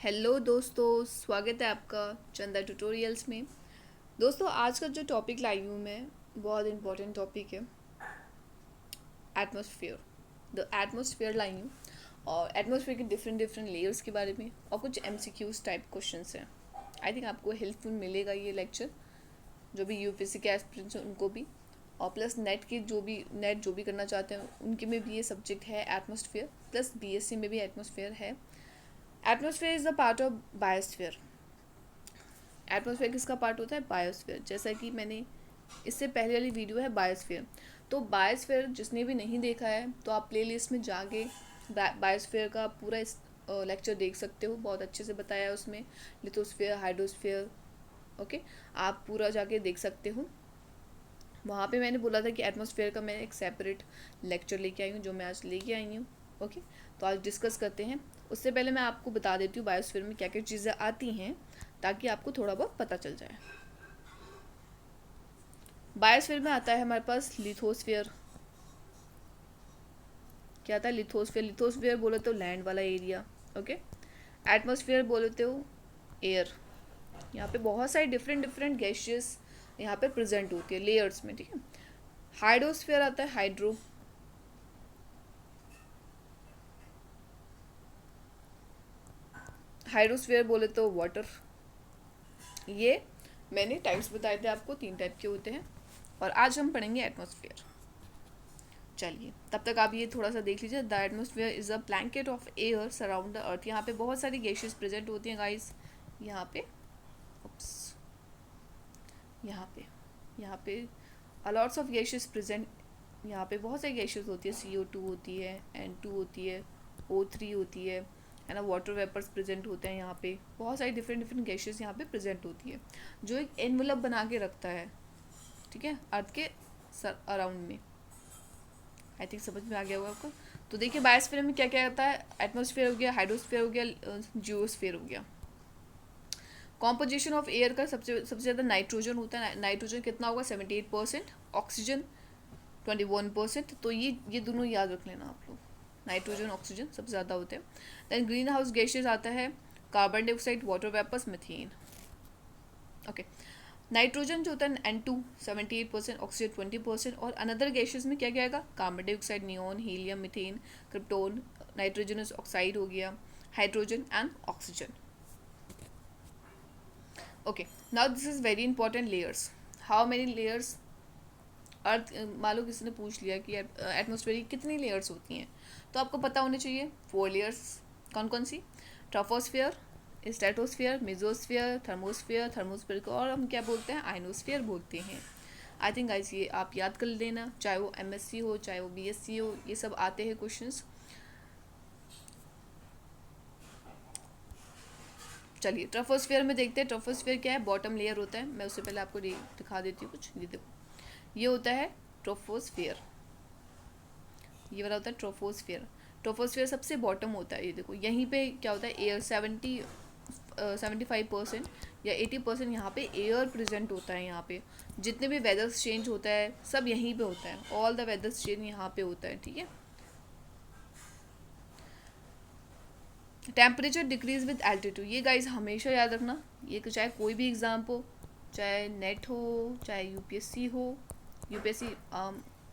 Hello दोस्तों, स्वागत है आपका चंदा ट्यूटोरियल्स में। दोस्तों, आज का जो टॉपिक लाई हूँ मैं, बहुत इम्पोर्टेंट टॉपिक है, एटमॉस्फेयर। द एटमॉस्फेयर लाई हूँ और एटमॉस्फेयर के डिफरेंट डिफरेंट लेयर्स के बारे में और कुछ एमसीक्यूज टाइप क्वेश्चंस हैं। आई थिंक आपको हेल्पफुल मिलेगा ये लेक्चर, जो भी यूपीएससी के एस्पिरेंट्स हैं उनको भी, और प्लस नेट जो भी करना चाहते हैं उनके में भी ये सब्जेक्ट है एटमॉस्फेयर, प्लस बीएससी में भी एटमॉस्फेयर है। Atmosphere is the part of biosphere. Atmosphere किसका पार्ट होता है? बायोस्फीयर। जैसा कि मैंने इससे पहले वाली वीडियो है बायोस्फीयर, तो बायोस्फीयर जिसने भी नहीं देखा है तो आप प्लेलिस्ट में जाके बायोस्फीयर का पूरा लेक्चर देख सकते हो, बहुत अच्छे से बताया है उसमें, लिथोस्फीयर, हाइड्रोस्फीयर। ओके, आप पूरा जाके देख सकते हो। वहाँ पे मैंने बोला था कि एटमॉस्फेयर का मैं एक सेपरेट लेक्चर लेके आई हूँ, जो मैं आज लेके आई हूँ। ओके, तो आज डिस्कस करते हैं। उससे पहले मैं आपको बता देती हूँ बायोस्फीयर में क्या क्या चीज़ें आती हैं, ताकि आपको थोड़ा बहुत पता चल जाए। बायोस्फीयर में आता है हमारे पास लिथोस्फीयर। क्या आता है? लिथोस्फीयर। लिथोस्फीयर बोले तो लैंड वाला एरिया। ओके, एटमॉस्फेयर बोले तो एयर। यहाँ पे बहुत सारी डिफरेंट डिफरेंट गैसेस यहाँ पे प्रेजेंट होती है लेयर्स में, ठीक है। हाइड्रोस्फीयर आता है, हाइड्रो। हाइड्रोस्फीयर बोले तो वाटर। ये मैंने टाइप्स बताए थे आपको, 3 टाइप के होते हैं, और आज हम पढ़ेंगे एटमॉस्फेयर। चलिए, तब तक आप ये थोड़ा सा देख लीजिए। The atmosphere is a blanket of air surround the earth. यहाँ पे बहुत सारी गैसेस प्रेजेंट होती हैं गाइस। यहाँ पे उप्स, यहाँ पे अलॉट्स ऑफ गैसेस प्रेजेंट। यहाँ पे बहुत सारी गैसेस होती है, CO2 होती है, N2 होती है, O3 होती है ना। वाटर वेपर्स प्रेजेंट होते हैं यहाँ पे। बहुत सारी डिफरेंट डिफरेंट गैसेस यहाँ पे प्रेजेंट होती है, जो एक एनवलप बना के रखता है, ठीक है, अर्थ के अराउंड में। आई थिंक समझ में आ गया होगा आपको। तो देखिए, बायोस्फीयर में क्या क्या आता है। एटमॉस्फेयर हो गया, हाइड्रोस्फीयर हो गया, जियोस्फीयर हो गया। कॉम्पोजिशन ऑफ एयर का सबसे ज़्यादा नाइट्रोजन होता है। नाइट्रोजन कितना होगा? 78%। ऑक्सीजन 21%। तो ये दोनों याद रख लेना आप लोग, नाइट्रोजन ऑक्सीजन सबसे ज़्यादा होते हैं। देन ग्रीन हाउस गैसेज आता है, carbon dioxide, water vapours, methane. Okay, nitrogen जो होता है N2 78%, ऑक्सीजन 20%, और अनदर गैसेस में क्या क्या आएगा? Carbon dioxide, neon, helium, methane, krypton, nitrogenous oxide हो गया, hydrogen and oxygen. Okay, now this is very important, layers. How many layers earth? मान लो किसी ने पूछ लिया कि एटमॉस्फेयर की कितनी लेयर्स होती हैं, तो आपको पता होने चाहिए 4 लेयर्स। कौन कौन सी? ट्रोपोस्फियर, स्ट्रेटोस्फियर, मेसोस्फियर, थर्मोस्फियर को और हम क्या बोलते हैं? आयनोस्फियर बोलते हैं। आई थिंक गाइस ये आप याद कर लेना, चाहे वो MSc हो चाहे वो BSc हो, ये सब आते हैं क्वेश्चंस। चलिए, ट्रोपोस्फियर में देखते हैं। ट्रोपोस्फियर क्या है? बॉटम लेयर होता है। मैं उससे पहले आपको दिखा देती हूँ कुछ। ये देखो, ये होता है ट्रोपोस्फियर। ये वाला होता है ट्रोपोस्फियर। ट्रोपोस्फियर सबसे बॉटम होता है। ये देखो, यहीं पे क्या होता है? एयर 75% या 80% यहाँ पे एयर प्रेजेंट होता है। यहाँ पे जितने भी वेदर्स चेंज होता है सब यहीं पे होता है। ऑल द वेदर्स चेंज यहाँ पे होता है, ठीक है। Temperature decrease with altitude. ये गाइज हमेशा याद रखना, ये चाहे कोई भी एग्जाम हो, चाहे नेट हो, चाहे यूपीएससी हो। यूपीएससी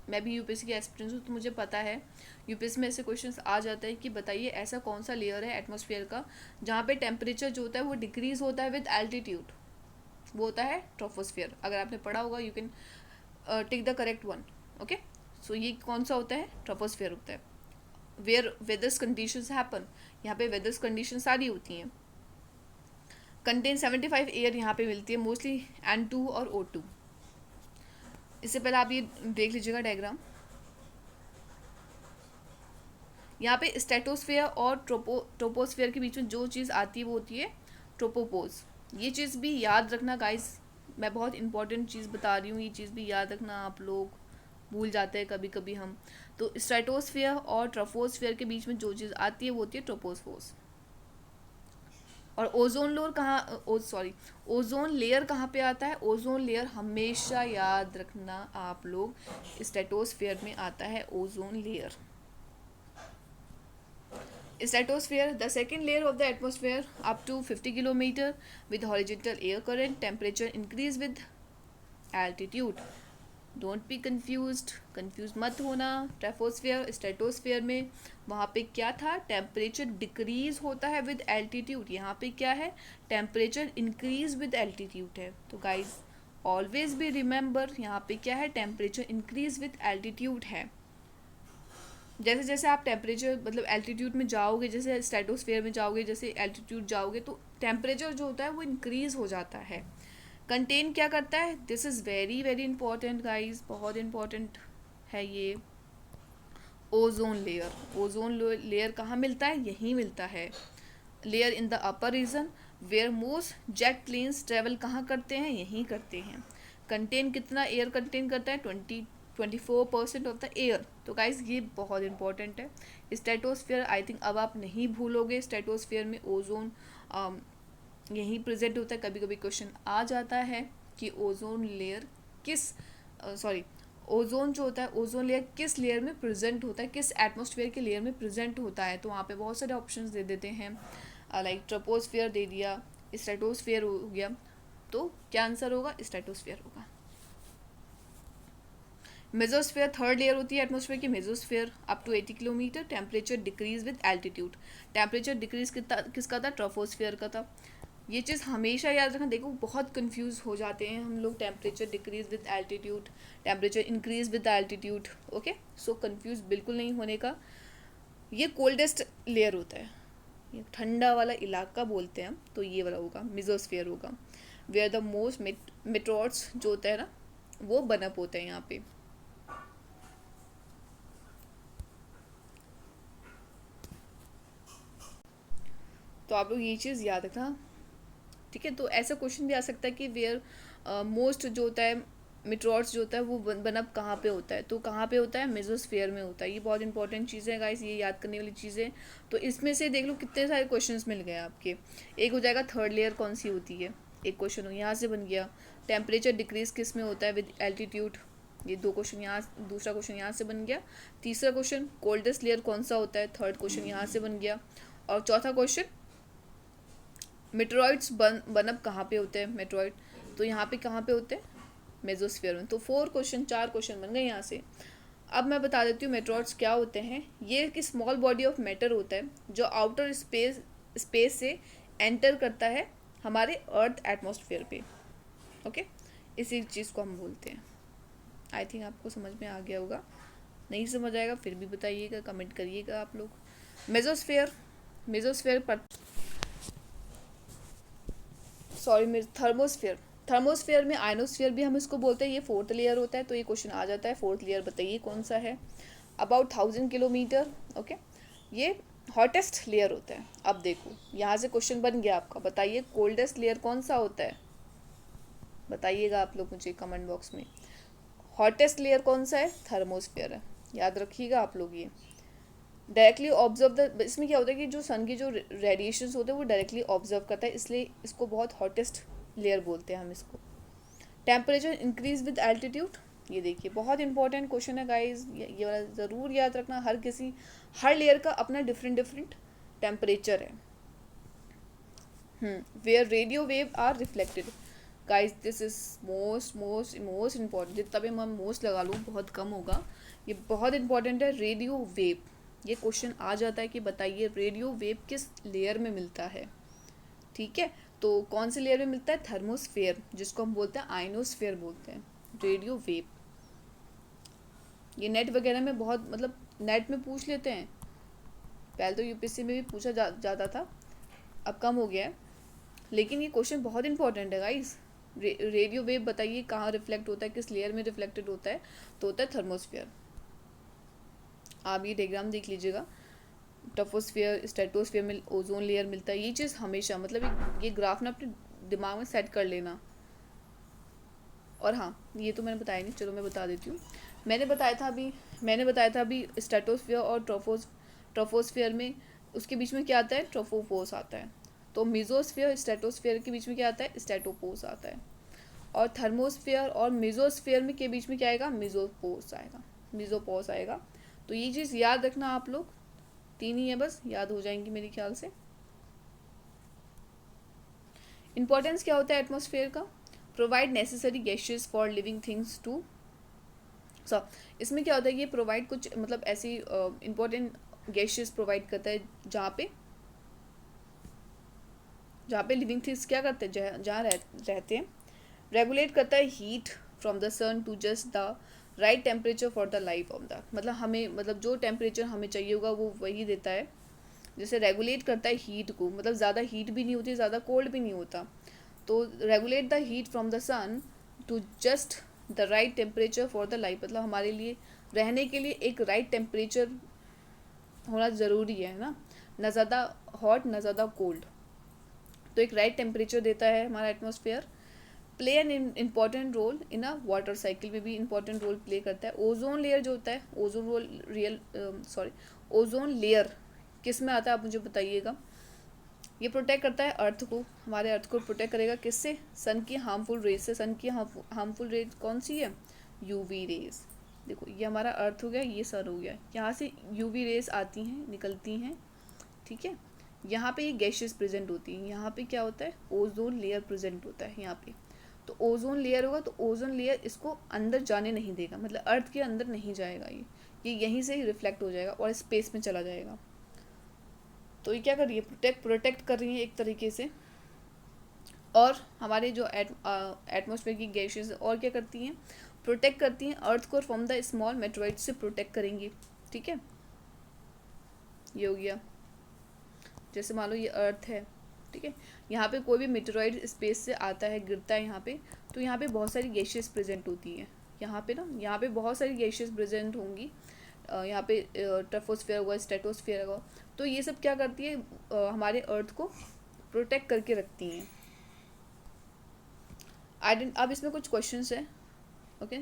मैं भी यूपीएससी की एस्पिरेंट हूँ, तो मुझे पता है यूपीएससी में ऐसे क्वेश्चंस आ जाता है कि बताइए ऐसा कौन सा लेयर है एटमॉस्फेयर का जहाँ पे टेम्परेचर जो होता है वो डिक्रीज होता है विद एल्टीट्यूड। वो होता है ट्रोपोस्फियर। अगर आपने पढ़ा होगा, you can tick the correct one. Okay, so ये कौन सा होता है? ट्रोपोस्फियर होता है। वेयर वेदर्स कंडीशंस हैपन, यहाँ पे वेदर्स कंडीशन सारी होती हैं। कंटेन 75 एयर यहाँ पे मिलती है मोस्टली, N2 और O2। इससे पहले आप ये देख लीजिएगा डायग्राम। यहाँ पे स्टेटोस्फेयर और ट्रोपोस्फेयर के बीच में जो चीज़ आती है वो होती है ट्रोपोपोज। ये चीज़ भी याद रखना गाइस, मैं बहुत इंपॉर्टेंट चीज़ बता रही हूँ, ये चीज़ भी याद रखना। आप लोग भूल जाते हैं कभी कभी हम। तो स्ट्रेटोस्फेयर और ट्रोपोस्फेयर के बीच में जो चीज़ आती है वो होती है ट्रोपोस्फोस। और ओजोन लोअर कहाँ, सॉरी, ओजोन लेयर कहाँ पे आता है? ओजोन लेयर हमेशा याद रखना आप लोग, स्ट्रेटोस्फेयर में आता है ozone layer. Stratosphere, the second layer of the atmosphere up to 50 kilometer with horizontal air current. Temperature increase with altitude. Don't be confuse मत होना. ट्रेफोस्फेयर स्ट्रेटोस्फेयर में वहाँ पे क्या था, टेम्परेचर डिक्रीज होता है विद एल्टीट्यूड. यहाँ पे क्या है, टेम्परेचर इंक्रीज विद एल्टीट्यूड है. तो गाइज ऑलवेज बी रिमेंबर, यहाँ पे क्या है, टेम्परेचर इंक्रीज विद एल्टीट्यूड है. जैसे जैसे आप टेम्परेचर मतलब एल्टीट्यूड में जाओगे, जैसे स्ट्रेटोस्फेयर में जाओगे, जैसे एल्टीट्यूड जाओगे, तो टेम्परेचर जो होता है वो इंक्रीज हो जाता है. कंटेन क्या करता है, this is very very important guys, बहुत इंपॉर्टेंट है ये. Ozone layer. ओजोन लेयर कहाँ मिलता है, यहीं मिलता है. Layer in the upper region where most jet planes travel कहाँ करते हैं, यहीं करते हैं. कंटेन कितना एयर कंटेन करता है, 24% ऑफ द एयर. तो गाइज ये बहुत इंपॉर्टेंट है. स्ट्रेटोस्फेयर आई थिंक अब आप नहीं भूलोगे. स्ट्रेटोस्फेयर में ओजोन यहीं प्रेजेंट होता है. कभी कभी क्वेश्चन आ जाता है कि ओजोन लेयर किस ओजोन जो होता है, ओजोन लेयर किस लेयर में प्रेजेंट होता है, किस एटमॉस्फेयर के लेयर में प्रेजेंट होता है. तो वहाँ पे बहुत सारे ऑप्शंस दे देते हैं, लाइक ट्रोपोस्फेयर दे दिया, स्ट्रेटोस्फेयर हो गया. तो क्या आंसर होगा, स्ट्रेटोस्फेयर होगा. मेजोस्फेयर थर्ड लेयर होती है एटमॉस्फेयर की. Mesosphere up to 80 kilometre. Temperature decrease with altitude. Temperature decrease किसका था, ट्रोपोस्फेयर का था. ये चीज़ हमेशा याद रखना. देखो बहुत कंफ्यूज हो जाते हैं हम लोग, temperature decrease with altitude, temperature increase with altitude. Okay, so confuse बिल्कुल नहीं होने का. ये कोल्डेस्ट लेयर होता है, ये ठंडा वाला इलाका बोलते हैं हम, तो ये वाला होगा, मेसोस्फेयर होगा. वेयर द मोस्ट मेट्रोड्स जो होता है ना, वो बनअप होते हैं यहाँ पे. तो आप लोग ये चीज़ याद रखना, ठीक है. तो ऐसा क्वेश्चन भी आ सकता है कि वेयर मोस्ट जो होता है, मेट्रोड्स जो होता है वो बनअप कहाँ पे होता है, तो कहाँ पे होता है, मेसोस्फेयर में होता है. ये बहुत इंपॉर्टेंट चीज़ है गाइस, ये याद करने वाली चीज़ें. तो इसमें से देख लो कितने सारे क्वेश्चंस मिल गए आपके. एक हो जाएगा थर्ड लेयर कौन सी होती है, एक क्वेश्चन यहाँ से बन गया. टेम्परेचर डिक्रीज किस में होता है, विद एल्टीट्यूड. ये दो क्वेश्चन यहाँ, दूसरा क्वेश्चन यहाँ से बन गया. तीसरा क्वेश्चन कोल्डेस्ट लेयर कौन सा होता है, थर्ड क्वेश्चन यहाँ से बन गया. और चौथा क्वेश्चन मेट्रॉइड्स बनअप कहाँ पे होते हैं, मेट्रॉइड तो यहाँ पे कहाँ पे होते हैं, मेसोस्फेयर में. तो 4 क्वेश्चन बन गए यहाँ से. अब मैं बता देती हूँ मेट्रॉइड्स क्या होते हैं. ये एक स्मॉल बॉडी ऑफ मैटर होता है जो आउटर स्पेस से एंटर करता है हमारे अर्थ एटमॉस्फेयर पे. ओके, इसी चीज़ को हम बोलते हैं. आई थिंक आपको समझ में आ गया होगा. नहीं समझ आएगा फिर भी बताइएगा, कमेंट करिएगा आप लोग. मेसोस्फेयर पर थर्मोस्फेयर. थर्मोस्फेयर में आयनोस्फेयर भी हम इसको बोलते हैं. ये फोर्थ लेयर होता है. तो ये क्वेश्चन आ जाता है, फोर्थ लेयर बताइए कौन सा है. About 1000 kilometre. ओके, ये हॉटेस्ट लेयर होता है. अब देखो यहाँ से क्वेश्चन बन गया आपका, बताइए कोल्डेस्ट लेयर कौन सा होता है, बताइएगा आप लोग मुझे कमेंट बॉक्स में. हॉटेस्ट लेयर कौन सा है, थर्मोस्फेयर है. याद रखिएगा आप लोग. ये डायरेक्टली ऑब्जर्व द, इसमें क्या होता है कि जो सन की जो रेडिएशंस होते हैं वो डायरेक्टली ऑब्जर्व करता है, इसलिए इसको बहुत हॉटेस्ट लेयर बोलते हैं हम इसको. Temperature increase with altitude. ये देखिए बहुत इंपॉर्टेंट क्वेश्चन है गाइज, ये वाला ज़रूर याद रखना. हर लेयर का अपना डिफरेंट टेम्परेचर है. Where radio wave are reflected. Guys this is most important. जितना भी मैं मोस्ट लगा लूँ बहुत कम होगा. ये बहुत इंपॉर्टेंट है, रेडियो वेव. ये क्वेश्चन आ जाता है कि बताइए रेडियो वेव किस लेयर में मिलता है. ठीक है, तो कौन से लेयर में मिलता है, थर्मोस्फेयर, जिसको हम बोलते हैं आइनोस्फेयर बोलते हैं. रेडियो वेव ये नेट वगैरह में बहुत, मतलब नेट में पूछ लेते हैं. पहले तो यूपीएससी में भी पूछा जाता था, अब कम हो गया है. लेकिन ये क्वेश्चन बहुत इंपॉर्टेंट है गाइस. रेडियो वेव बताइए कहाँ रिफ्लेक्ट होता है, किस लेयर में रिफ्लेक्टेड होता है, तो होता है थर्मोस्फेयर. आप ये डायग्राम देख लीजिएगा. ट्रोपोस्फेयर, स्ट्रेटोस्फेयर में ओजोन लेयर मिलता है. ये चीज़ हमेशा, मतलब ये ग्राफ ना अपने दिमाग में सेट कर लेना. और हाँ, ये तो मैंने बताया नहीं, चलो मैं बता देती हूँ. मैंने बताया था अभी स्ट्रेटोस्फेयर और ट्रोपोस्फेयर में उसके बीच में क्या आता है, ट्रोपोपोस आता है. तो मेसोस्फेयर स्ट्रेटोस्फेयर के बीच में क्या आता है, स्ट्रेटोपोस आता है. और थर्मोस्फेयर और मेसोस्फेयर में के बीच में क्या आएगा, मेसोपोस आएगा. तो ये चीज़ याद रखना आप लोग. 3 ही है बस, याद हो जाएंगी मेरे ख्याल से। इंपॉर्टेंस क्या होता है एटमॉस्फेयर का? Provide necessary gases for living things to so इसमें क्या होता है, ये प्रोवाइड कुछ मतलब ऐसी इंपॉर्टेंट गैसेस प्रोवाइड करता है जहाँ पे लिविंग थिंग्स क्या करते हैं, जहाँ रहते हैं। रेगुलेट करता है heat from the sun to just the right temperature for the life of the, मतलब हमें मतलब जो टेम्परेचर हमें चाहिए होगा वो वही देता है। जैसे रेगुलेट करता है हीट को, मतलब ज़्यादा हीट भी नहीं होती, ज़्यादा कोल्ड भी नहीं होता, तो regulate the heat from the sun to just the right temperature for the life, मतलब हमारे लिए रहने के लिए एक राइट टेम्परेचर होना ज़रूरी है ना ज़्यादा हॉट ना ज़्यादा कोल्ड, तो एक राइट टेम्परेचर देता है हमारा atmosphere. Play an important role in a water cycle में भी इम्पॉर्टेंट रोल प्ले करता है। ओजोन लेयर जो होता है, ओजोन लेयर किस में आता है आप मुझे बताइएगा। ये प्रोटेक्ट करता है अर्थ को, हमारे अर्थ को प्रोटेक्ट करेगा किससे? सन की हार्मफुल रेज से। सन की हार्मफुल रेज कौन सी है? UV rays. देखो ये हमारा अर्थ हो गया, ये सन हो गया, यहाँ से यूवी रेज आती हैं निकलती हैं, ठीक है। यहाँ पे ये गैसेस प्रेजेंट होती हैं, यहाँ पे क्या होता है? ओजोन लेयर प्रेजेंट होता है यहाँ पे। तो ओजोन लेयर होगा तो ओजोन लेयर इसको अंदर जाने नहीं देगा, मतलब अर्थ के अंदर नहीं जाएगा, ये यहीं से ही रिफ्लेक्ट हो जाएगा और स्पेस में चला जाएगा। तो ये क्या कर रही है? प्रोटेक्ट कर रही है एक तरीके से। और हमारे जो एटमॉस्फेयर की गैसेस और क्या करती हैं? प्रोटेक्ट करती हैं अर्थ को फ्रॉम द स्मॉल मेटेरॉइड से प्रोटेक्ट करेंगी, ठीक है। ये हो गया, जैसे मान लो ये अर्थ है, ठीक है, यहाँ पे कोई भी मेटेरॉइड स्पेस से आता है, गिरता है यहाँ पे, तो यहाँ पे बहुत सारी गैसेस प्रेजेंट होती हैं, यहाँ पे यहाँ पे बहुत सारी गैसेस प्रेजेंट होंगी। यहाँ पे ट्रोपोस्फेयर हुआ, स्ट्रेटोस्फेयर हुआ, तो ये सब क्या करती है? हमारे अर्थ को प्रोटेक्ट करके रखती हैं। अब इसमें कुछ क्वेश्चंस है, okay.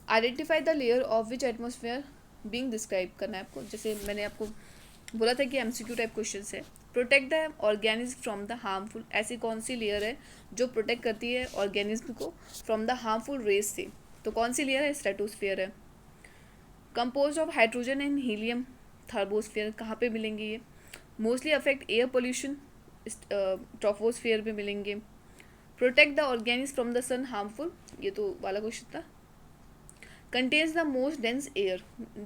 Identify the layer of which atmosphere being describe करना है आपको, जैसे मैंने आपको बोला था कि एमसीक्यू टाइप क्वेश्चन है। Protect the organism from the harmful, ऐसी कौन सी लेयर है जो प्रोटेक्ट करती है ऑर्गेनिज्म को फ्रॉम द हार्मफुल रेज से? तो कौन सी लेयर है? स्ट्रेटोस्फेयर है। Compose of hydrogen and helium, thermosphere, कहाँ पे मिलेंगे ये? Mostly affect air pollution, troposphere पे मिलेंगे। Protect the organism from the sun harmful, ये तो वाला क्वेश्चन था। Contains the most dense air,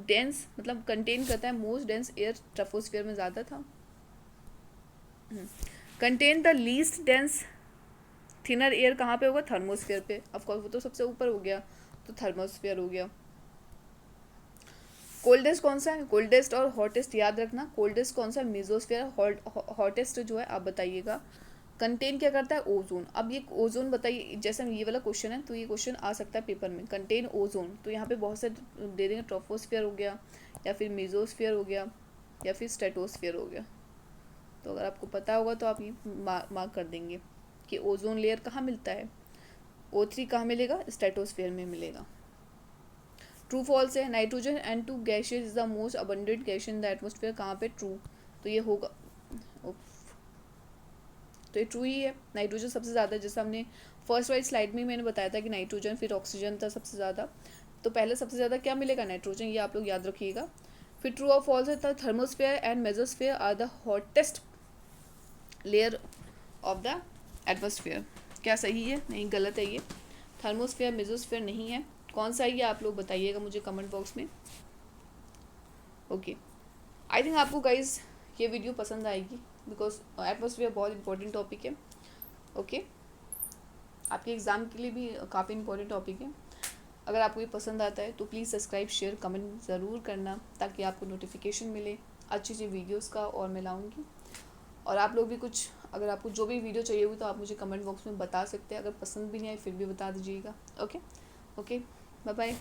dense मतलब कंटेन करता है मोस्ट डेंस एयर, ट्रोपोस्फेयर में ज़्यादा था। Contain the least dense thinner air कहाँ पे होगा? थर्मोस्फेयर पे, ऑफकोर्स वो तो सबसे ऊपर हो गया, तो थर्मोस्फेयर हो गया। कोल्डेस्ट कौन सा है? कोल्डेस्ट और हॉटेस्ट याद रखना, कोल्डेस्ट कौन सा? मेसोस्फेयर। हॉटेस्ट जो है आप बताइएगा। कंटेन क्या करता है? ओजोन। अब ये ओजोन बताइए, जैसे ये वाला क्वेश्चन है तो ये क्वेश्चन आ सकता है पेपर में, कंटेन ओजोन, तो यहाँ पे बहुत से दे देंगे, ट्रोपोस्फेयर हो गया या फिर मेसोस्फेयर हो गया या फिर स्ट्रेटोस्फेयर हो गया। तो अगर आपको पता होगा तो आप ये मार्क कर देंगे कि ओजोन लेयर कहाँ मिलता है। O3 कहाँ मिलेगा? स्ट्रेटोस्फेयर में मिलेगा। ट्रू फॉल्स है, nitrogen and two gases is the most abundant gas in the atmosphere, कहाँ पे? ट्रू, तो ये होगा, तो ये ट्रू ही है, नाइट्रोजन सबसे ज़्यादा, जैसे हमने फर्स्ट वाली स्लाइड में मैंने बताया था कि नाइट्रोजन फिर ऑक्सीजन था सबसे ज़्यादा, तो पहले सबसे ज़्यादा क्या मिलेगा? नाइट्रोजन, ये आप लोग याद रखिएगा। फिर ट्रू और फॉल्स है, तो thermosphere and mesosphere are the hottest layer of the atmosphere. क्या सही है? नहीं, गलत है ये, थर्मोस्फेयर मेसोस्फेयर नहीं है। कौन सा है ये आप लोग बताइएगा मुझे कमेंट बॉक्स में। ओके, आई थिंक आपको गाइज ये वीडियो पसंद आएगी, बिकॉज एटमोस्फेयर बहुत इंपॉर्टेंट टॉपिक है, ओके। आपके एग्ज़ाम के लिए भी काफ़ी इंपॉर्टेंट टॉपिक है। अगर आपको ये पसंद आता है तो प्लीज़ सब्सक्राइब, शेयर, कमेंट ज़रूर करना, ताकि आपको नोटिफिकेशन मिले अच्छी अच्छी वीडियोस का, और मैं लाऊंगी। और आप लोग भी कुछ, अगर आपको जो भी वीडियो चाहिए होगी तो आप मुझे कमेंट बॉक्स में बता सकते हैं, अगर पसंद भी नहीं आए फिर भी बता दीजिएगा, ओके। Okay, bye bye.